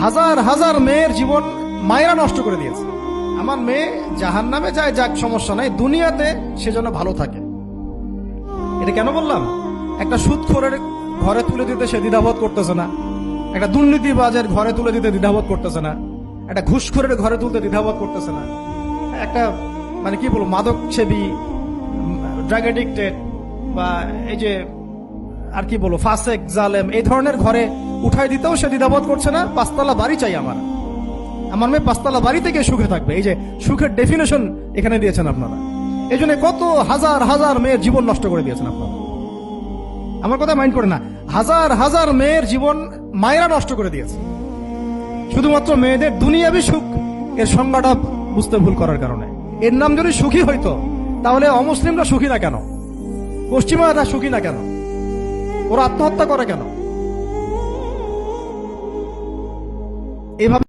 হাজার হাজার মেয়ের জীবন মায়েরা নষ্ট করে দিয়েছে। আমার মেয়ে জাহান্নামে যায়, যাক, সমস্যা নাই, দুনিয়াতে সে যেন ভালো থাকে। এটা কেন বললাম? একটা সুদখোরের ঘরে তুলে দিতে সে দ্বিধাবোধ করতেছে না, একটা দুর্নীতিবাজের ঘরে তুলে দিতে দ্বিধাবোধ করতেছে না, একটা ঘুষখোরের ঘরে তুলতে দ্বিধাবোধ করতেছে না, একটা মানে কি বলবো মাদক সেবী, ড্রাগ এডিক্টেড বা এই যে আর কি বলবো ফাসেক জালেম এই ধরনের ঘরে উঠাই দিতেও সে দ্বিধাবোধ করছে না। পাঁচতলা বাড়ি চাই আমার মেয়ে পাঁচতলা বাড়ি থেকে সুখে থাকবে। এই যে সুখের ডেফিনেশন এখানে দিয়েছেন আপনারা। এই জন্য কত হাজার হাজার মেয়ের জীবন নষ্ট করে দিয়েছেন আপনারা। আমার কথা মাইন্ড করে না, হাজার হাজার মেয়ের জীবন মায়েরা নষ্ট করে দিয়েছে শুধুমাত্র মেয়েদের দুনিয়াবি সুখ এর সংজ্ঞাটা বুঝতে ভুল করার কারণে। এর নাম যদি সুখী হইতো তাহলে অমুসলিমরা সুখী না কেন? পশ্চিমারা সুখী না কেন? ওরা আত্মহত্যা করে কেন? এভাবে